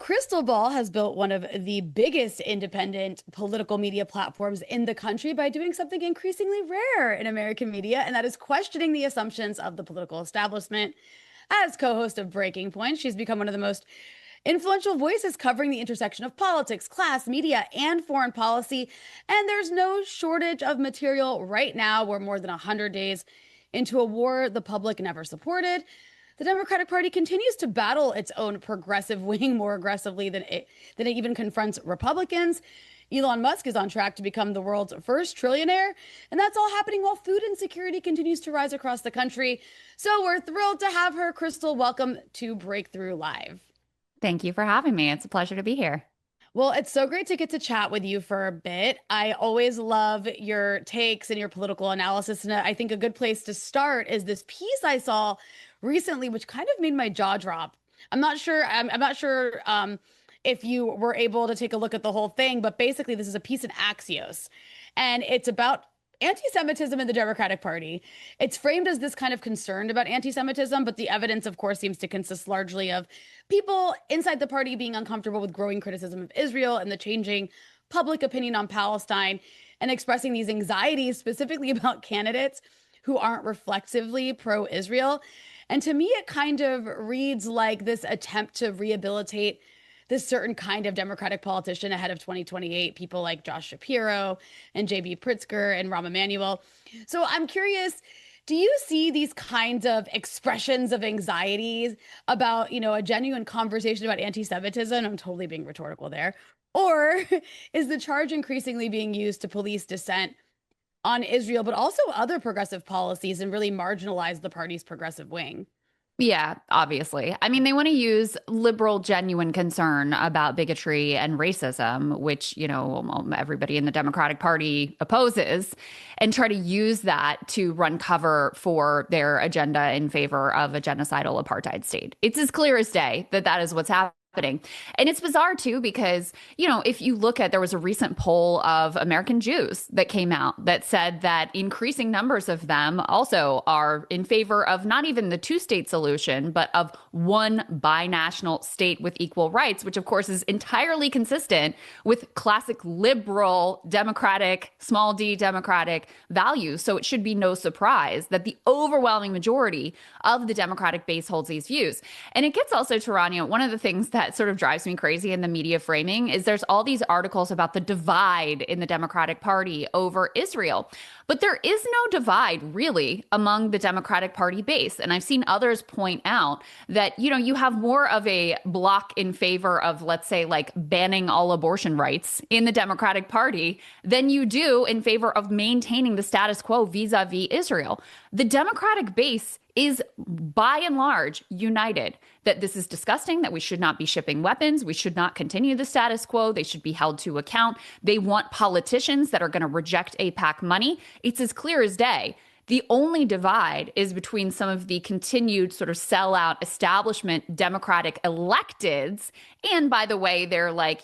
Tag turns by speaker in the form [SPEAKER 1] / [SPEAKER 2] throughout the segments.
[SPEAKER 1] Krystal Ball has built one of the biggest independent political media platforms in the country by doing something increasingly rare in American media, and that is questioning the assumptions of the political establishment. As co-host of Breaking Point, she's become one of the most influential voices covering the intersection of politics, class, media, and foreign policy. And there's no shortage of material right now. We're more than 100 days into a war the public never supported. The Democratic Party continues to battle its own progressive wing more aggressively than it even confronts Republicans. Elon Musk is on track to become the world's first trillionaire, and that's all happening while food insecurity continues to rise across the country. So we're thrilled to have her. Krystal, welcome to Breakthrough Live.
[SPEAKER 2] Thank you for having me. It's a pleasure to be here.
[SPEAKER 1] Well, it's so great to get to chat with you for a bit. I always love your takes and your political analysis. And I think a good place to start is this piece I saw recently, which kind of made my jaw drop. I'm not sure if you were able to take a look at the whole thing, but basically this is a piece in Axios, and it's about anti-Semitism in the Democratic Party. It's framed as this kind of concern about anti-Semitism, but the evidence, of course, seems to consist largely of people inside the party being uncomfortable with growing criticism of Israel and the changing public opinion on Palestine, and expressing these anxieties specifically about candidates who aren't reflexively pro-Israel. And to me, it kind of reads like this attempt to rehabilitate this certain kind of Democratic politician ahead of 2028, people like Josh Shapiro and JB Pritzker and Rahm Emanuel. So I'm curious, do you see these kinds of expressions of anxieties about, a genuine conversation about anti-Semitism? I'm totally being rhetorical there. Or is the charge increasingly being used to police dissent on Israel, but also other progressive policies and really marginalize the party's progressive wing?
[SPEAKER 2] Yeah, obviously. I mean, they want to use liberal, genuine concern about bigotry and racism, which, everybody in the Democratic Party opposes, and try to use that to run cover for their agenda in favor of a genocidal apartheid state. It's as clear as day that that is what's happening. And it's bizarre, too, because, if you look at, there was a recent poll of American Jews that came out that said that increasing numbers of them also are in favor of not even the two-state solution, but of one binational state with equal rights, which, of course, is entirely consistent with classic liberal, democratic, small d democratic values. So it should be no surprise that the overwhelming majority of the Democratic base holds these views. And it gets also to Rania, one of the things that sort of drives me crazy in the media framing is there's all these articles about the divide in the Democratic Party over Israel. But there is no divide really among the Democratic Party base. And I've seen others point out that, you have more of a block in favor of, let's say, like banning all abortion rights in the Democratic Party than you do in favor of maintaining the status quo vis-a-vis Israel. The Democratic base is by and large united that this is disgusting, that we should not be shipping weapons. We should not continue the status quo. They should be held to account. They want politicians that are going to reject AIPAC money. It's as clear as day. The only divide is between some of the continued sort of sellout establishment Democratic electeds. And by the way, they're like,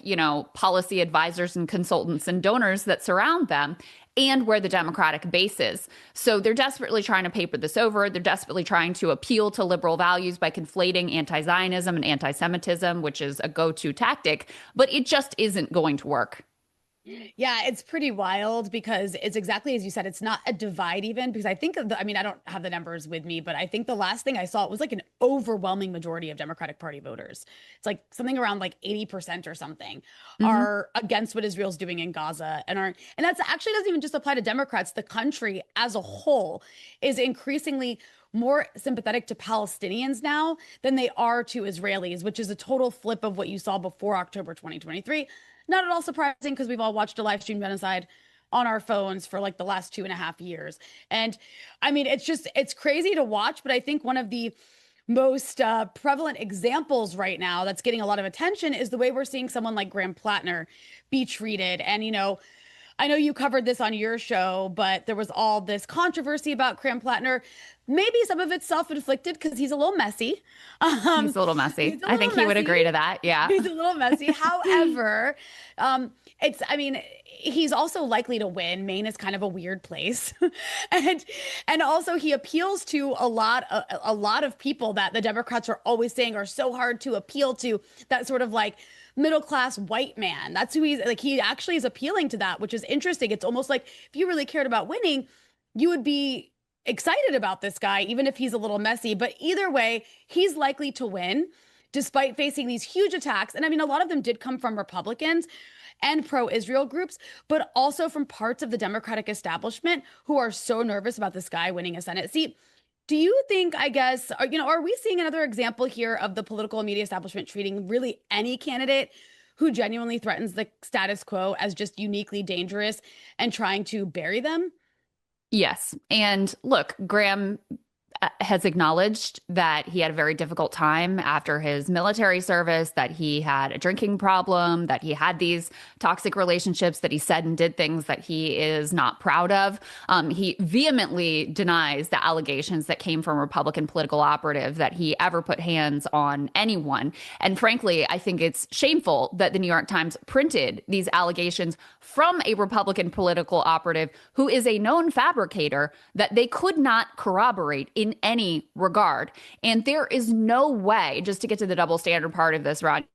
[SPEAKER 2] policy advisors and consultants and donors that surround them, and where the Democratic base is. So they're desperately trying to paper this over. They're desperately trying to appeal to liberal values by conflating anti-Zionism and anti-Semitism, which is a go-to tactic, but it just isn't going to work.
[SPEAKER 1] Yeah, it's pretty wild because it's exactly as you said. It's not a divide even because I don't have the numbers with me, but I think the last thing I saw it was like an overwhelming majority of Democratic Party voters. It's like something around like 80% or something
[SPEAKER 2] Mm-hmm.
[SPEAKER 1] are against what Israel's doing in Gaza and that's actually doesn't even just apply to Democrats. The country as a whole is increasingly more sympathetic to Palestinians now than they are to Israelis, which is a total flip of what you saw before October 2023. Not at all surprising because we've all watched a live stream genocide on our phones for like the last 2.5 years. And I mean, it's crazy to watch, but I think one of the most prevalent examples right now that's getting a lot of attention is the way we're seeing someone like Graham Platner be treated. And, I know you covered this on your show, but there was all this controversy about Graham Platner. Maybe some of it's self-inflicted because he's a little messy.
[SPEAKER 2] He's a little messy.
[SPEAKER 1] He's a
[SPEAKER 2] I think
[SPEAKER 1] little
[SPEAKER 2] he would
[SPEAKER 1] messy.
[SPEAKER 2] agree to that. Yeah.
[SPEAKER 1] He's a little messy. However, I mean, he's also likely to win. Maine is kind of a weird place. and and also he appeals to a lot of people that the Democrats are always saying are so hard to appeal to, that sort of like middle class white man. That's who he's like. He actually is appealing to that, which is interesting. It's almost like if you really cared about winning, you would be excited about this guy, even if he's a little messy. But either way, he's likely to win despite facing these huge attacks. And I mean, a lot of them did come from Republicans and pro-Israel groups, but also from parts of the Democratic establishment who are so nervous about this guy winning a Senate seat. Do you think, I guess, are we seeing another example here of the political and media establishment treating really any candidate who genuinely threatens the status quo as just uniquely dangerous and trying to bury them?
[SPEAKER 2] Yes. And look, Graham has acknowledged that he had a very difficult time after his military service, that he had a drinking problem, that he had these toxic relationships, that he said and did things that he is not proud of. He vehemently denies the allegations that came from Republican political operative that he ever put hands on anyone. And frankly, I think it's shameful that the New York Times printed these allegations from a Republican political operative who is a known fabricator that they could not corroborate in any regard. And there is no way, just to get to the double standard part of this, Rod,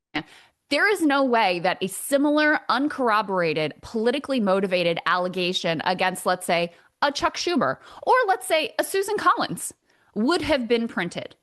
[SPEAKER 2] there is no way that a similar uncorroborated, politically motivated allegation against, let's say, a Chuck Schumer or let's say a Susan Collins would have been printed.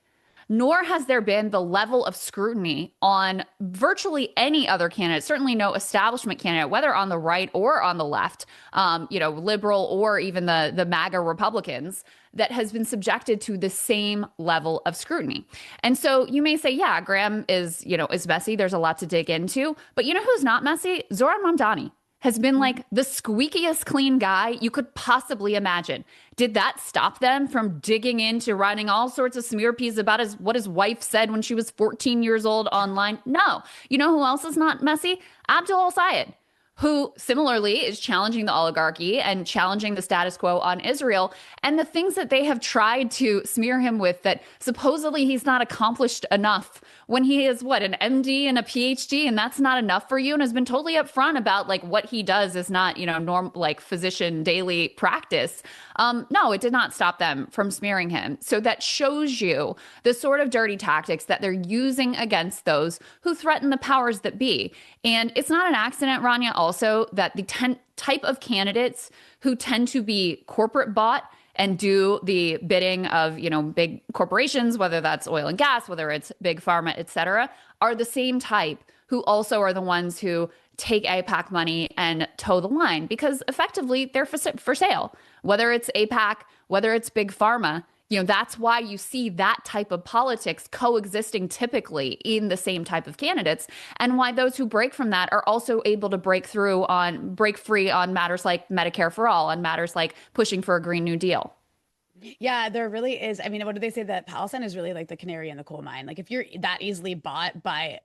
[SPEAKER 2] Nor has there been the level of scrutiny on virtually any other candidate, certainly no establishment candidate, whether on the right or on the left, liberal or even the MAGA Republicans, that has been subjected to the same level of scrutiny. And so you may say, yeah, Graham is messy. There's a lot to dig into. But you know who's not messy? Zohran Mamdani has been like the squeakiest clean guy you could possibly imagine. Did that stop them from digging into writing all sorts of smear pieces about what his wife said when she was 14 years old online? No. You know who else is not messy? Abdul al-Sayed, who similarly is challenging the oligarchy and challenging the status quo on Israel. And the things that they have tried to smear him with, that supposedly he's not accomplished enough when he is an MD and a PhD, and that's not enough for you, and has been totally upfront about like what he does is not, norm like physician daily practice. No, it did not stop them from smearing him. So that shows you the sort of dirty tactics that they're using against those who threaten the powers that be. And it's not an accident, Rania, also, that the type of candidates who tend to be corporate bought and do the bidding of, big corporations, whether that's oil and gas, whether it's big pharma, et cetera, are the same type who also are the ones who take AIPAC money and toe the line, because effectively they're for sale, whether it's AIPAC, whether it's big pharma. That's why you see that type of politics coexisting typically in the same type of candidates, and why those who break from that are also able to break free on matters like Medicare for all, on matters like pushing for a Green New Deal.
[SPEAKER 1] Yeah, there really is. I mean, what do they say, that Palestine is really like the canary in the coal mine? Like if you're that easily bought by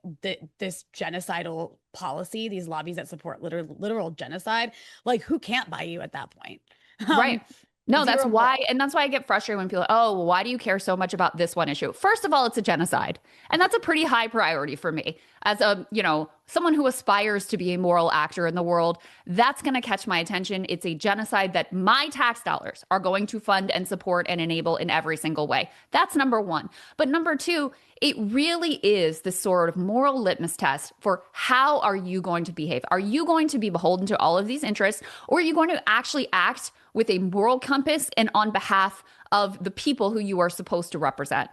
[SPEAKER 1] this genocidal policy, these lobbies that support literal genocide, like who can't buy you at that point?
[SPEAKER 2] Right. No, that's
[SPEAKER 1] Zero.
[SPEAKER 2] why. And that's why I get frustrated when people, oh, well, why do you care so much about this one issue? First of all, it's a genocide. And that's a pretty high priority for me as someone who aspires to be a moral actor in the world. That's going to catch my attention. It's a genocide that my tax dollars are going to fund and support and enable in every single way. That's number one. But number two, it really is this sort of moral litmus test for how are you going to behave? Are you going to be beholden to all of these interests, or are you going to actually act with a moral compass and on behalf of the people who you are supposed to represent?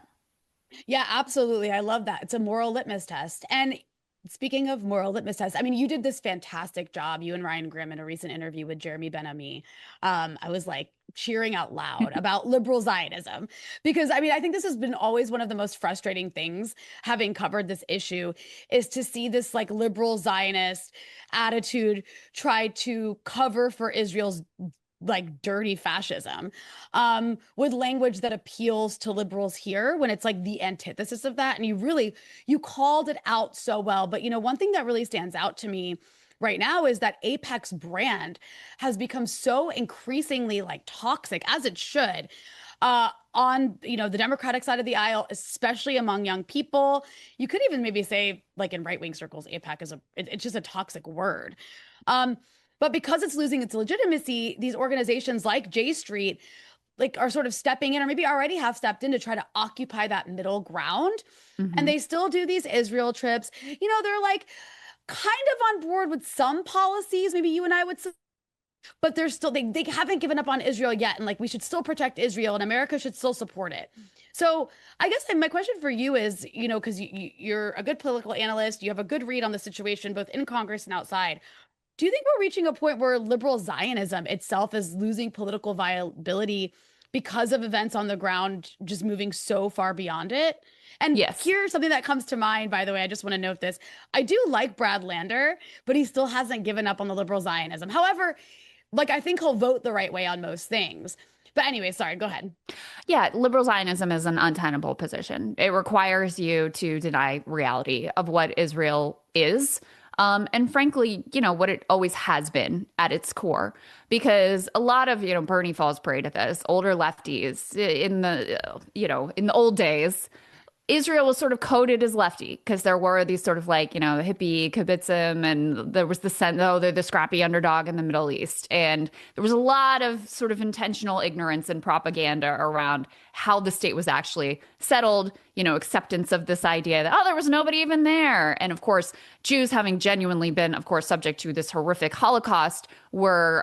[SPEAKER 1] Yeah, absolutely. I love that. It's a moral litmus test. And speaking of moral litmus tests, I mean, you did this fantastic job, you and Ryan Grimm, in a recent interview with Jeremy Ben-Ami. I was like cheering out loud about liberal Zionism, because I mean, I think this has been always one of the most frustrating things, having covered this issue, is to see this like liberal Zionist attitude try to cover for Israel's like dirty fascism with language that appeals to liberals here, when it's like the antithesis of that. And you called it out so well. But one thing that really stands out to me right now is that AIPAC's brand has become so increasingly like toxic, as it should, on, the Democratic side of the aisle, especially among young people. You could even maybe say, like in right-wing circles, APAC it's just a toxic word. But because it's losing its legitimacy, these organizations like J Street like are sort of stepping in or maybe already have stepped in to try to occupy that middle ground. And
[SPEAKER 2] Hmm.
[SPEAKER 1] they still do these Israel trips. They're like kind of on board with some policies, maybe you and I would say, but they're still they haven't given up on Israel yet. And like we should still protect Israel and America should still support it. So I guess my question for you is, because you're a good political analyst, you have a good read on the situation, both in Congress and outside. Do you think we're reaching a point where liberal Zionism itself is losing political viability because of events on the ground just moving so far beyond it? And
[SPEAKER 2] Yes.
[SPEAKER 1] here's something that comes to mind, by the way. I just want to note this. I do like Brad Lander, but he still hasn't given up on the liberal Zionism. However, like I think he'll vote the right way on most things. But anyway, sorry, go ahead.
[SPEAKER 2] Yeah, liberal Zionism is an untenable position. It requires you to deny reality of what Israel is. And frankly, what it always has been at its core, because a lot of, Bernie falls prey to this. Older lefties in the old days, Israel was sort of coded as lefty because there were these sort of like, hippie kibbutzim, and there was the sense, oh, they're the scrappy underdog in the Middle East. And there was a lot of sort of intentional ignorance and propaganda around how the state was actually settled, acceptance of this idea that, oh, there was nobody even there. And of course, Jews having genuinely been, of course, subject to this horrific Holocaust were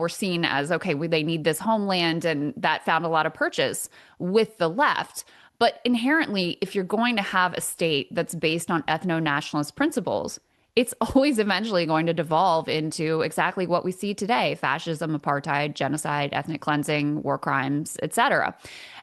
[SPEAKER 2] seen as, okay, they need this homeland. And that found a lot of purchase with the left. But inherently, if you're going to have a state that's based on ethno-nationalist principles, it's always eventually going to devolve into exactly what we see today: fascism, apartheid, genocide, ethnic cleansing, war crimes, etc.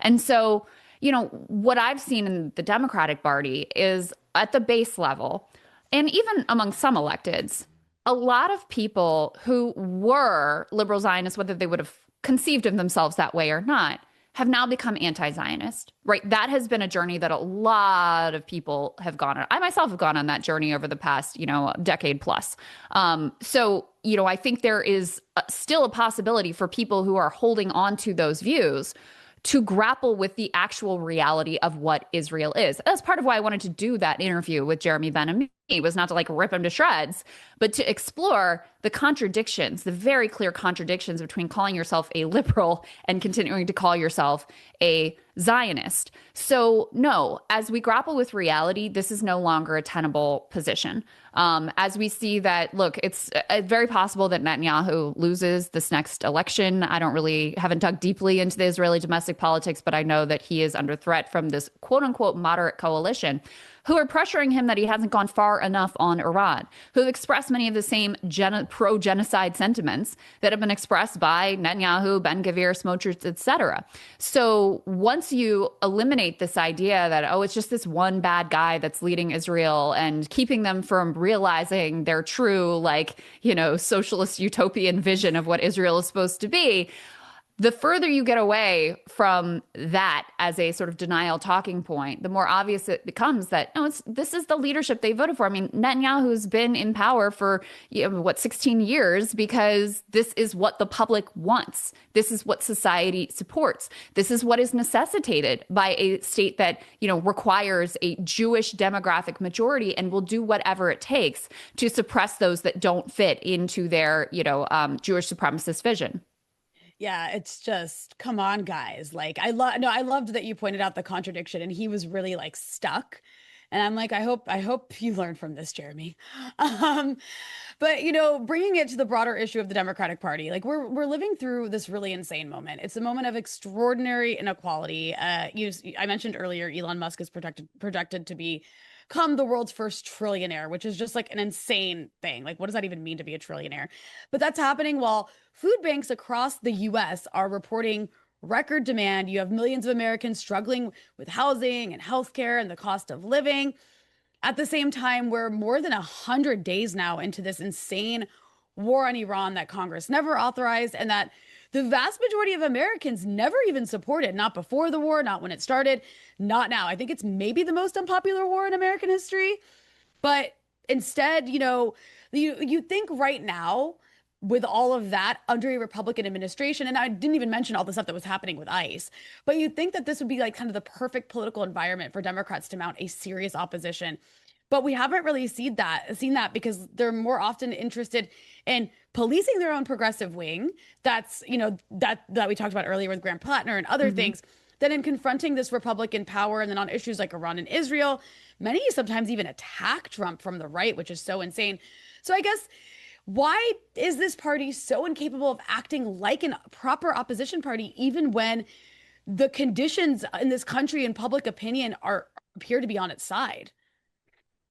[SPEAKER 2] And so, what I've seen in the Democratic Party is at the base level, and even among some electeds, a lot of people who were liberal Zionists, whether they would have conceived of themselves that way or not, have now become anti-Zionist, right? That has been a journey that a lot of people have gone on. I myself have gone on that journey over the past, decade plus. I think there is still a possibility for people who are holding on to those views to grapple with the actual reality of what Israel is. That's part of why I wanted to do that interview with Jeremy Ben-Ami, was not to like rip him to shreds, but to explore the contradictions, the very clear contradictions between calling yourself a liberal and continuing to call yourself a Zionist. So no, as we grapple with reality, this is no longer a tenable position. As we see that, look, it's very possible that Netanyahu loses this next election. Haven't dug deeply into the Israeli domestic politics, but I know that he is under threat from this quote unquote moderate coalition who are pressuring him that he hasn't gone far enough on Iran, who have expressed many of the same pro-genocide sentiments that have been expressed by Netanyahu, Ben-Gvir, Smotrich, etc. So once you eliminate this idea that, oh, it's just this one bad guy that's leading Israel and keeping them from realizing their true, socialist utopian vision of what Israel is supposed to be, the further you get away from that as a sort of denial talking point, the more obvious it becomes that, no, this is the leadership they voted for. I mean, Netanyahu's been in power for, 16 years because this is what the public wants. This is what society supports. This is what is necessitated by a state that, requires a Jewish demographic majority and will do whatever it takes to suppress those that don't fit into their, Jewish supremacist vision.
[SPEAKER 1] Yeah, it's just come on, guys. Like I loved that you pointed out the contradiction and he was really like stuck. And I'm like, I hope you learned from this, Jeremy. Um, but bringing it to the broader issue of the Democratic Party, like we're living through this really insane moment. It's a moment of extraordinary inequality. I mentioned earlier, Elon Musk is projected to become the world's first trillionaire, which is just like an insane thing. Like, what does that even mean to be a trillionaire? But that's happening while food banks across the US are reporting record demand. You have millions of Americans struggling with housing and healthcare and the cost of living. At the same time, we're more than 100 days now into this insane war on Iran that Congress never authorized and that the vast majority of Americans never even supported, not before the war, not when it started, not now. I think it's maybe the most unpopular war in American history. But instead, you think right now, with all of that under a Republican administration. And I didn't even mention all the stuff that was happening with ICE. But you'd think that this would be like kind of the perfect political environment for Democrats to mount a serious opposition. But we haven't really seen that because they're more often interested in policing their own progressive wing. That's, that we talked about earlier with Graham Platner and other things, than in confronting this Republican power. And then on issues like Iran and Israel, many sometimes even attack Trump from the right, which is so insane. So I guess, why is this party so incapable of acting like a proper opposition party, even when the conditions in this country and public opinion appear to be on its side?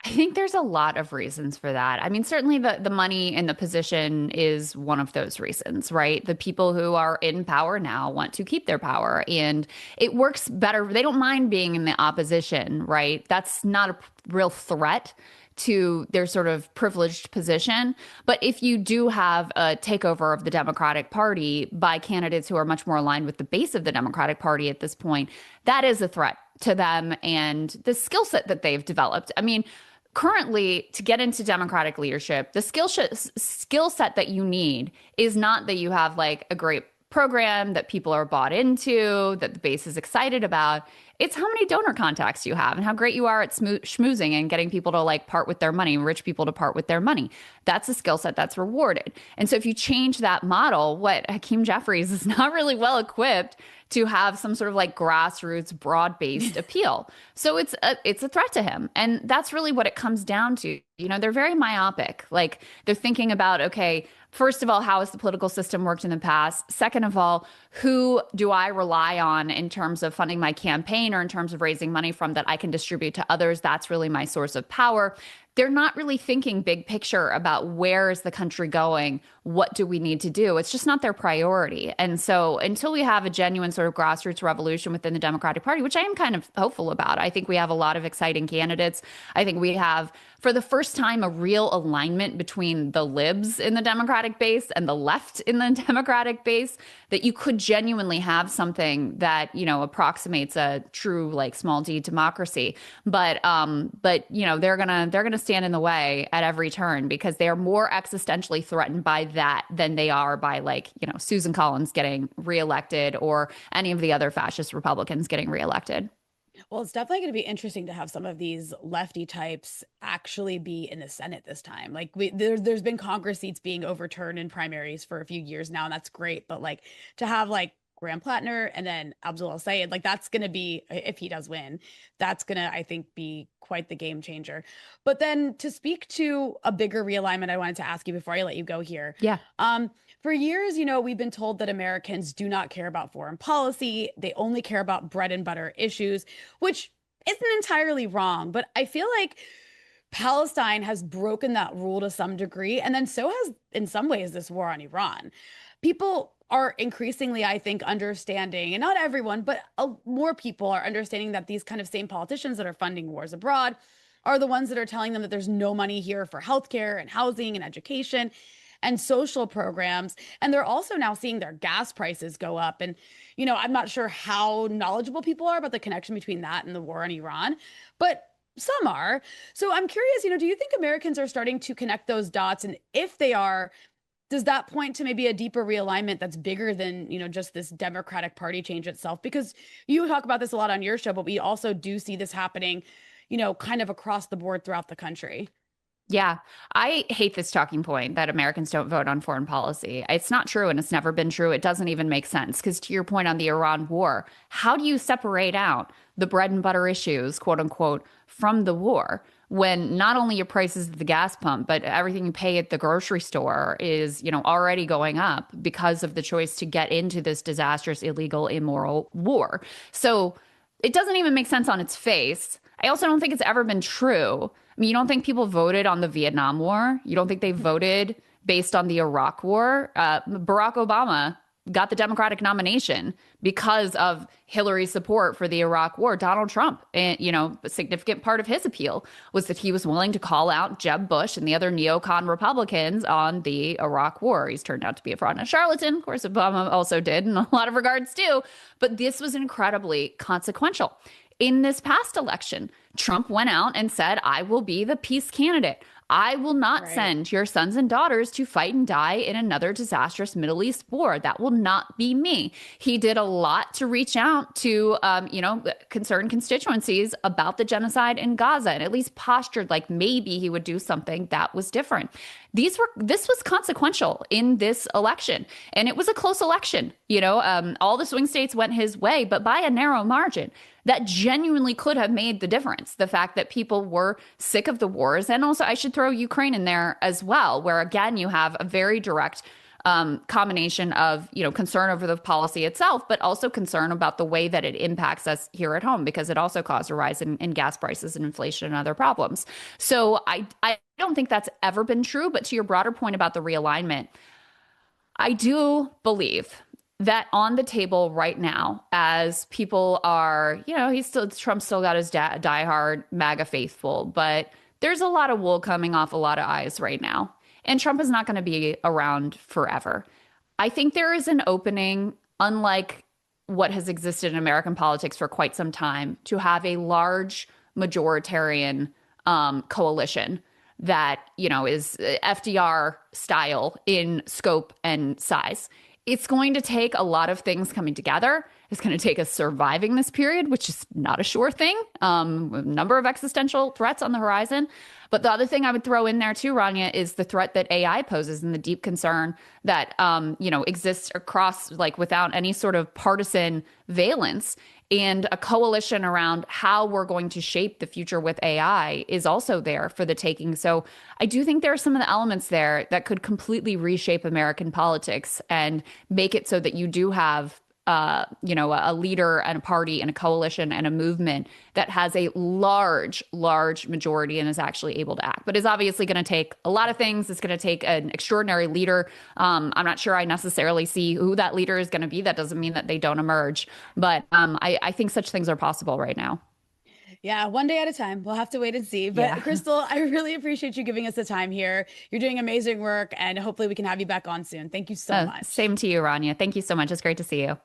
[SPEAKER 2] I think there's a lot of reasons for that. I mean, certainly the money and the position is one of those reasons, right? The people who are in power now want to keep their power, and it works better. They don't mind being in the opposition, right? That's not a real threat to their sort of privileged position. But if you do have a takeover of the Democratic Party by candidates who are much more aligned with the base of the Democratic Party at this point, that is a threat to them and the skill set that they've developed. I mean, currently, to get into Democratic leadership, the skill set that you need is not that you have like a great program that people are bought into, that the base is excited about. It's how many donor contacts you have and how great you are at schmoozing and getting people to like part with their money, rich people to part with their money. That's a skill set that's rewarded. And so if you change that model, what Hakeem Jeffries is not really well equipped to have some sort of like grassroots, broad-based appeal. So it's a threat to him. And that's really what it comes down to. They're very myopic. Like they're thinking about, okay, first of all, how has the political system worked in the past? Second of all, who do I rely on in terms of funding my campaign or in terms of raising money from that I can distribute to others? That's really my source of power. They're not really thinking big picture about where is the country going? What do we need to do? It's just not their priority. And so until we have a genuine sort of grassroots revolution within the Democratic Party, which I am kind of hopeful about, I think we have a lot of exciting candidates. I think we have, for the first time, a real alignment between the libs in the Democratic base and the left in the Democratic base, that you could genuinely have something that, approximates a true like small d democracy. But they're gonna stand in the way at every turn because they are more existentially threatened by that than they are by Susan Collins getting reelected or any of the other fascist Republicans getting reelected.
[SPEAKER 1] Well, it's definitely going to be interesting to have some of these lefty types actually be in the Senate this time. Like there's been Congress seats being overturned in primaries for a few years now, and that's great. But like to have like Graham Platner and then Abdul Sayed, like that's going to be, if he does win, that's going to, I think, be quite the game changer. But then to speak to a bigger realignment, I wanted to ask you before I let you go here.
[SPEAKER 2] Yeah.
[SPEAKER 1] For years, we've been told that Americans do not care about foreign policy. They only care about bread and butter issues, which isn't entirely wrong. But I feel like Palestine has broken that rule to some degree. And then so has, in some ways, this war on Iran. People are increasingly, I think, understanding, and not everyone, but more people are understanding that these kind of same politicians that are funding wars abroad are the ones that are telling them that there's no money here for healthcare and housing and education and social programs. And they're also now seeing their gas prices go up. And, I'm not sure how knowledgeable people are about the connection between that and the war on Iran, but some are. So I'm curious, do you think Americans are starting to connect those dots? And if they are, does that point to maybe a deeper realignment that's bigger than, just this Democratic Party change itself? Because you talk about this a lot on your show, but we also do see this happening, kind of across the board throughout the country.
[SPEAKER 2] Yeah, I hate this talking point that Americans don't vote on foreign policy. It's not true, and it's never been true. It doesn't even make sense because, to your point on the Iran war, how do you separate out the bread and butter issues, quote unquote, from the war when not only your prices at the gas pump, but everything you pay at the grocery store is, already going up because of the choice to get into this disastrous, illegal, immoral war? So it doesn't even make sense on its face. I also don't think it's ever been true. I mean, you don't think people voted on the Vietnam War? You don't think they voted based on the Iraq War? Barack Obama got the Democratic nomination because of Hillary's support for the Iraq War. Donald Trump, and a significant part of his appeal was that he was willing to call out Jeb Bush and the other neocon Republicans on the Iraq War. He's turned out to be a fraud and a charlatan. Of course, Obama also did in a lot of regards too. But this was incredibly consequential. In this past election, Trump went out and said, I will be the peace candidate. I will not
[SPEAKER 1] Right.
[SPEAKER 2] send your sons and daughters to fight and die in another disastrous Middle East war. That will not be me. He did a lot to reach out to, concerned constituencies about the genocide in Gaza, and at least postured like maybe he would do something that was different. This was consequential in this election, and it was a close election. All the swing states went his way, but by a narrow margin. That genuinely could have made the difference. The fact that people were sick of the wars, and also I should throw Ukraine in there as well, where again you have a very direct combination of concern over the policy itself, but also concern about the way that it impacts us here at home, because it also caused a rise in gas prices and inflation and other problems. So I don't think that's ever been true. But to your broader point about the realignment, I do believe that on the table right now, as people are, Trump's still got his diehard MAGA faithful, but there's a lot of wool coming off a lot of eyes right now. And Trump is not going to be around forever. I think there is an opening, unlike what has existed in American politics for quite some time, to have a large majoritarian coalition that, is FDR style in scope and size. It's going to take a lot of things coming together. It's going to take us surviving this period, which is not a sure thing. A number of existential threats on the horizon. But the other thing I would throw in there too, Rania, is the threat that AI poses and the deep concern that, exists across, like, without any sort of partisan valence. And a coalition around how we're going to shape the future with AI is also there for the taking. So I do think there are some of the elements there that could completely reshape American politics and make it so that you do have a leader and a party and a coalition and a movement that has a large, large majority and is actually able to act. But it's obviously going to take a lot of things. It's going to take an extraordinary leader. I'm not sure I necessarily see who that leader is going to be. That doesn't mean that they don't emerge. But I think such things are possible right now.
[SPEAKER 1] Yeah, one day at a time. We'll have to wait and see. But
[SPEAKER 2] Yeah.
[SPEAKER 1] Krystal, I really appreciate you giving us the time here. You're doing amazing work, and hopefully we can have you back on soon. Thank you so much.
[SPEAKER 2] Same to you, Rania. Thank you so much. It's great to see you.